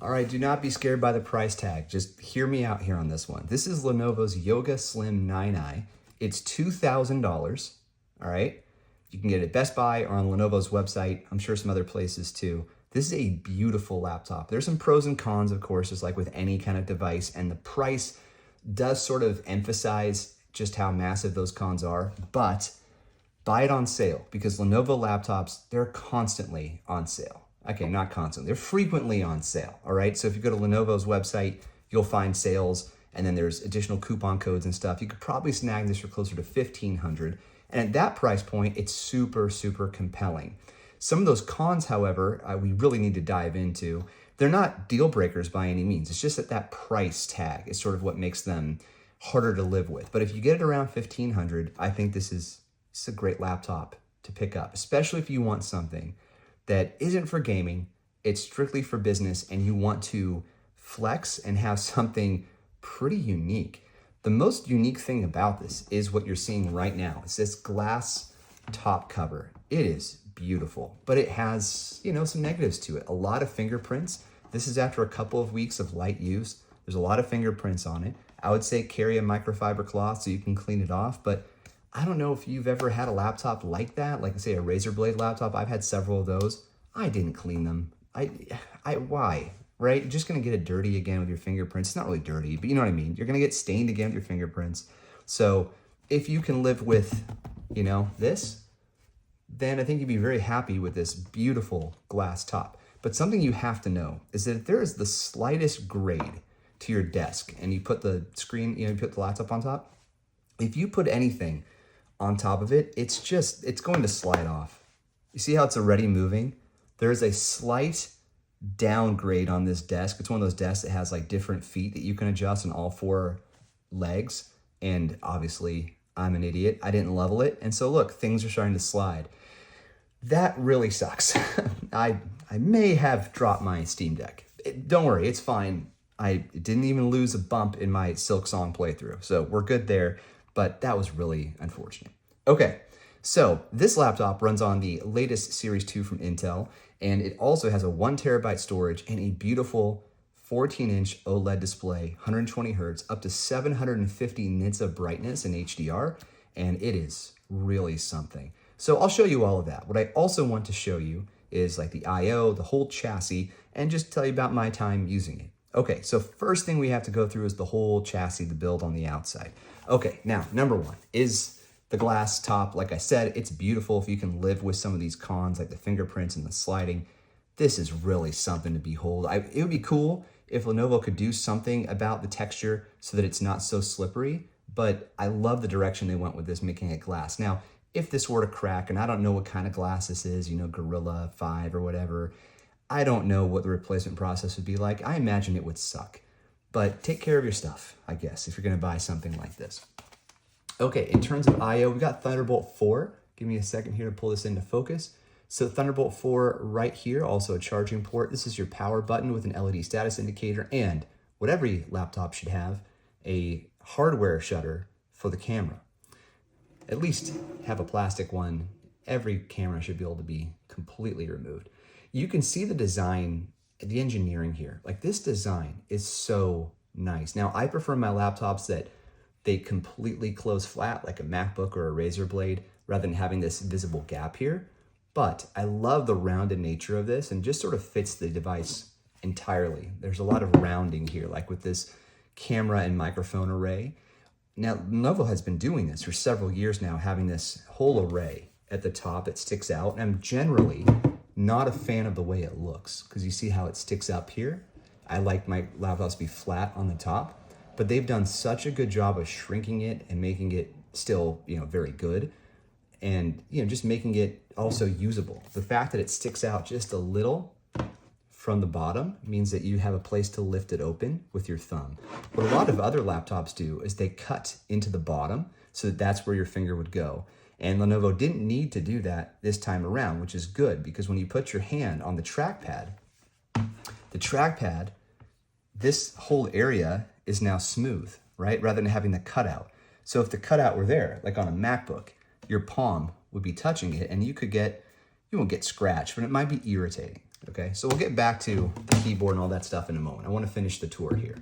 All right, do not be scared by the price tag. Just hear me out here on this one. This is Lenovo's Yoga Slim 9i. It's $2,000, all right? You can get it at Best Buy or on Lenovo's website. I'm sure some other places too. This is a beautiful laptop. There's some pros and cons, of course, just like with any kind of device, and the price does sort of emphasize just how massive those cons are, but buy it on sale because Lenovo laptops, they're constantly on sale. Okay, not constantly, they're frequently on sale, all right? So if you go to Lenovo's website, you'll find sales, and then there's additional coupon codes and stuff. You could probably snag this for closer to $1,500. And at that price point, it's super, super compelling. Some of those cons, however, we really need to dive into. They're not deal breakers by any means. It's just that price tag is sort of what makes them harder to live with. But if you get it around $1,500, I think this is a great laptop to pick up, especially if you want something that isn't for gaming, it's strictly for business, and you want to flex and have something pretty unique. The most unique thing about this is what you're seeing right now. It's this glass top cover. It is beautiful, but it has, some negatives to it. A lot of fingerprints. This is after a couple of weeks of light use. There's a lot of fingerprints on it. I would say carry a microfiber cloth so you can clean it off, but I don't know if you've ever had a laptop like that, like say a Razer Blade laptop. I've had several of those. I didn't clean them. Why? Right? You're just gonna get it dirty again with your fingerprints. It's not really dirty, but you know what I mean. You're gonna get stained again with your fingerprints. So if you can live with, this, then I think you'd be very happy with this beautiful glass top. But something you have to know is that if there is the slightest grade to your desk and you put the screen, you put the laptop on top, if you put anything on top of it, it's going to slide off. You see how it's already moving? There's a slight downgrade on this desk. It's one of those desks that has like different feet that you can adjust on all four legs. And obviously I'm an idiot. I didn't level it. And so look, things are starting to slide. That really sucks. I may have dropped my Steam Deck. Don't worry, it's fine. I didn't even lose a bump in my Silk Song playthrough. So we're good there. But that was really unfortunate. Okay, so this laptop runs on the latest Series 2 from Intel, and it also has a 1 terabyte storage and a beautiful 14-inch OLED display, 120 hertz, up to 750 nits of brightness in HDR, and it is really something. So I'll show you all of that. What I also want to show you is like the I/O, the whole chassis, and just tell you about my time using it. Okay, so first thing we have to go through is the whole chassis, the build on the outside. Okay, now, number one is the glass top. Like I said, it's beautiful if you can live with some of these cons, like the fingerprints and the sliding. This is really something to behold. It would be cool if Lenovo could do something about the texture so that it's not so slippery, but I love the direction they went with this, making it glass. Now, if this were to crack, and I don't know what kind of glass this is, Gorilla 5 or whatever, I don't know what the replacement process would be like. I imagine it would suck. But take care of your stuff, I guess, if you're gonna buy something like this. Okay, in terms of I/O, we got Thunderbolt 4. Give me a second here to pull this into focus. So Thunderbolt 4 right here, also a charging port. This is your power button with an LED status indicator, and what every laptop should have, a hardware shutter for the camera. At least have a plastic one. Every camera should be able to be completely removed. You can see the design, the engineering here. Like, this design is so nice. Now, I prefer my laptops that they completely close flat, like a MacBook or a Razer Blade, rather than having this visible gap here. But I love the rounded nature of this, and just sort of fits the device entirely. There's a lot of rounding here, like with this camera and microphone array. Now, Lenovo has been doing this for several years now, having this whole array at the top that sticks out. And I'm generally not a fan of the way it looks, because you see how it sticks up here. I like my laptops to be flat on the top, but they've done such a good job of shrinking it and making it still, very good. And, just making it also usable. The fact that it sticks out just a little from the bottom means that you have a place to lift it open with your thumb. What a lot of other laptops do is they cut into the bottom so that that's where your finger would go. And Lenovo didn't need to do that this time around, which is good, because when you put your hand on the trackpad, this whole area is now smooth, right? Rather than having the cutout. So if the cutout were there, like on a MacBook, your palm would be touching it, and you won't get scratched, but it might be irritating. Okay, so we'll get back to the keyboard and all that stuff in a moment. I want to finish the tour here.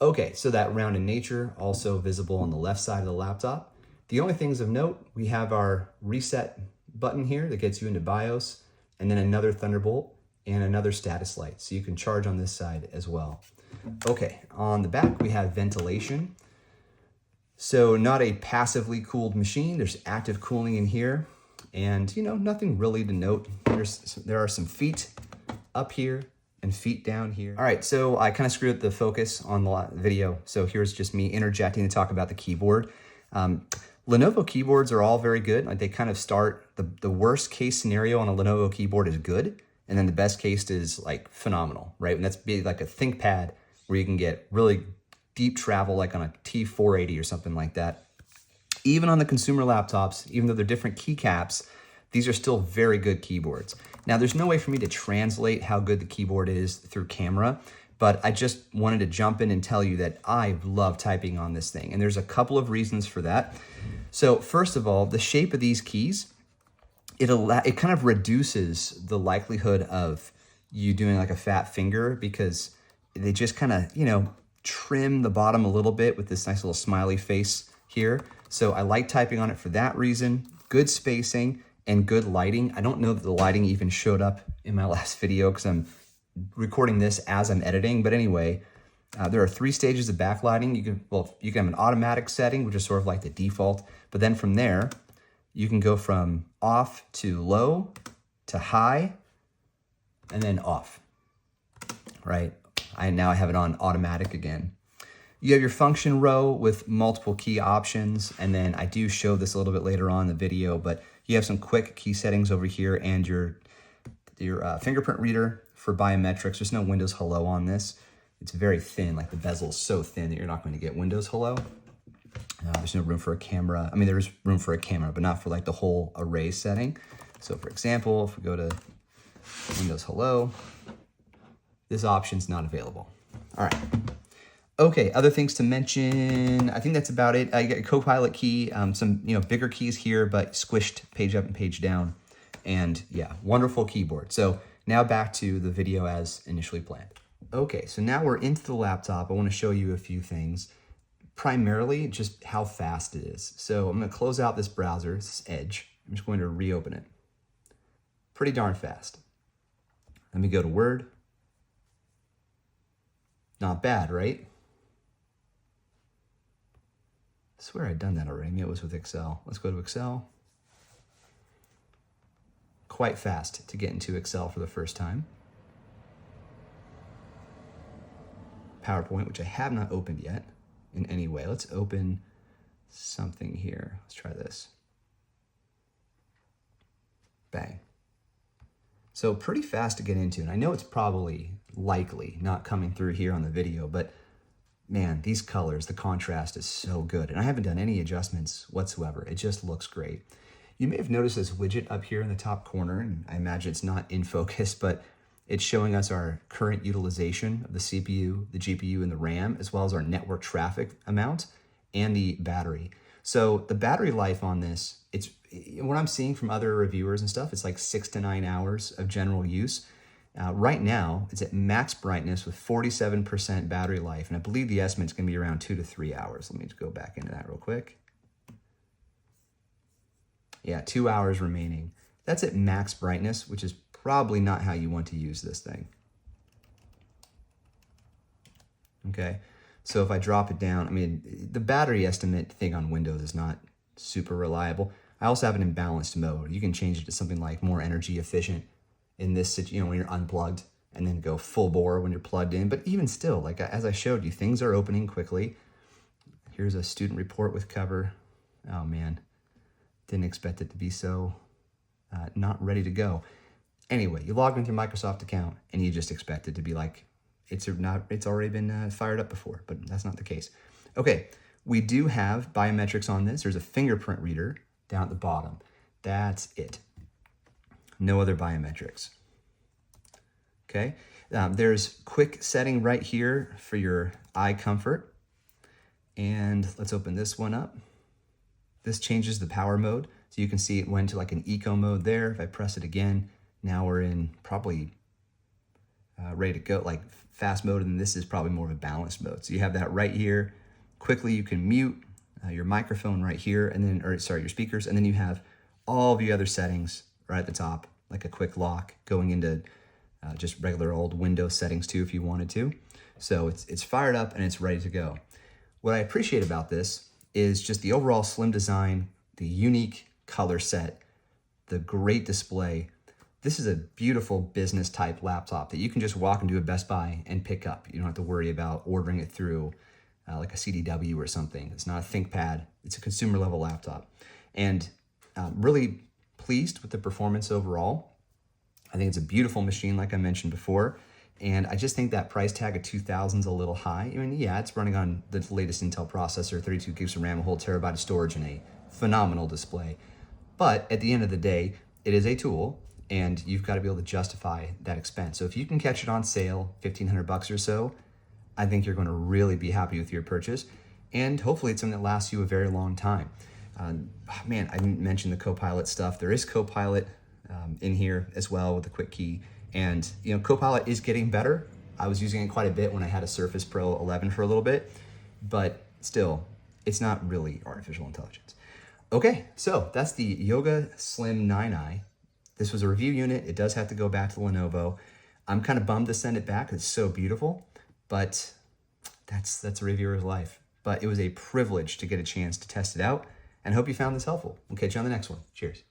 Okay, so that rounded nature also visible on the left side of the laptop. The only things of note, we have our reset button here that gets you into BIOS, and then another Thunderbolt and another status light. So you can charge on this side as well. Okay, on the back, we have ventilation. So not a passively cooled machine. There's active cooling in here. And, you know, nothing really to note. There are some feet up here and feet down here. All right, so I kind of screwed up the focus on the video. So here's just me interjecting to talk about the keyboard. Lenovo keyboards are all very good. Like they kind of start, the worst case scenario on a Lenovo keyboard is good. And then the best case is like phenomenal, right? And that's big, like a ThinkPad where you can get really deep travel, like on a T480 or something like that. Even on the consumer laptops, even though they're different keycaps, these are still very good keyboards. Now, there's no way for me to translate how good the keyboard is through camera, but I just wanted to jump in and tell you that I love typing on this thing. And there's a couple of reasons for that. So first of all, the shape of these keys, it kind of reduces the likelihood of you doing like a fat finger because they just kind of, you know, trim the bottom a little bit with this nice little smiley face here. So I like typing on it for that reason. Good spacing and good lighting. I don't know that the lighting even showed up in my last video because I'm recording this as I'm editing. But anyway, there are 3 stages of backlighting. You can have an automatic setting, which is sort of like the default. But then from there, you can go from off to low to high and then off, right? Now I have it on automatic again. You have your function row with multiple key options, and then I do show this a little bit later on in the video, but you have some quick key settings over here and your fingerprint reader for biometrics. There's no Windows Hello on this. It's very thin, like the bezel is so thin that you're not going to get Windows Hello. There's no room for a camera. I mean, there is room for a camera, but not for like the whole array setting. So for example, if we go to Windows Hello, this option's not available. All right. Okay, other things to mention. I think that's about it. I got a Copilot key, some bigger keys here, but squished page up and page down. And yeah, wonderful keyboard. So now back to the video as initially planned. Okay, so now we're into the laptop. I want to show you a few things, primarily just how fast it is. So I'm going to close out this browser, this Edge. I'm just going to reopen it. Pretty darn fast. Let me go to Word. Not bad, right? I swear I'd done that already. Maybe it was with Excel. Let's go to Excel. Quite fast to get into Excel for the first time. PowerPoint, which I have not opened yet in any way. Let's open something here. Let's try this. Bang. So pretty fast to get into. And I know it's probably likely not coming through here on the video, but man, these colors, the contrast is so good. And I haven't done any adjustments whatsoever. It just looks great. You may have noticed this widget up here in the top corner, and I imagine it's not in focus, but it's showing us our current utilization of the CPU, the GPU, and the RAM, as well as our network traffic amount and the battery. So the battery life on this, it's what I'm seeing from other reviewers and stuff, it's like 6 to 9 hours of general use. Right now, it's at max brightness with 47% battery life, and I believe the estimate's going to be around 2 to 3 hours. Let me just go back into that real quick. Yeah, 2 hours remaining. That's at max brightness, which is probably not how you want to use this thing. Okay, so if I drop it down, I mean, the battery estimate thing on Windows is not super reliable. I also have it in balanced mode. You can change it to something like more energy efficient in this, when you're unplugged, and then go full bore when you're plugged in. But even still, like as I showed you, things are opening quickly. Here's a student report with cover. Oh man, didn't expect it to be so not ready to go. Anyway, you log into your Microsoft account and you just expect it to be like it's already been fired up before, but that's not the case. Okay, we do have biometrics on this. There's a fingerprint reader down at the bottom. That's it. No other biometrics. Okay, there's quick setting right here for your eye comfort. And let's open this one up. This changes the power mode. So you can see it went to like an eco mode there. If I press it again, now we're in probably ready to go, like fast mode, and this is probably more of a balanced mode. So you have that right here. Quickly, you can mute your microphone right here, and then, or sorry, your speakers, and then you have all the other settings right at the top, like a quick lock going into just regular old Windows settings too, if you wanted to. So it's fired up and it's ready to go. What I appreciate about this is just the overall slim design, the unique color set, the great display. This is a beautiful business type laptop that you can just walk into a Best Buy and pick up. You don't have to worry about ordering it through like a CDW or something. It's not a ThinkPad. It's a consumer level laptop. And really pleased with the performance overall. I think it's a beautiful machine, like I mentioned before. And I just think that price tag of $2,000 is a little high. I mean, yeah, it's running on the latest Intel processor, 32 gigs of RAM, a whole terabyte of storage, and a phenomenal display. But at the end of the day, it is a tool, and you've got to be able to justify that expense. So if you can catch it on sale, $1,500 or so, I think you're going to really be happy with your purchase. And hopefully it's something that lasts you a very long time. Man, I didn't mention the Copilot stuff. There is Copilot in here as well with the quick key. And you know, Copilot is getting better. I was using it quite a bit when I had a Surface Pro 11 for a little bit, but still, it's not really artificial intelligence. Okay, so that's the Yoga Slim 9i. This was a review unit. It does have to go back to Lenovo. I'm kind of bummed to send it back. It's so beautiful, but that's a reviewer's life. But it was a privilege to get a chance to test it out, and I hope you found this helpful. We'll catch you on the next one. Cheers.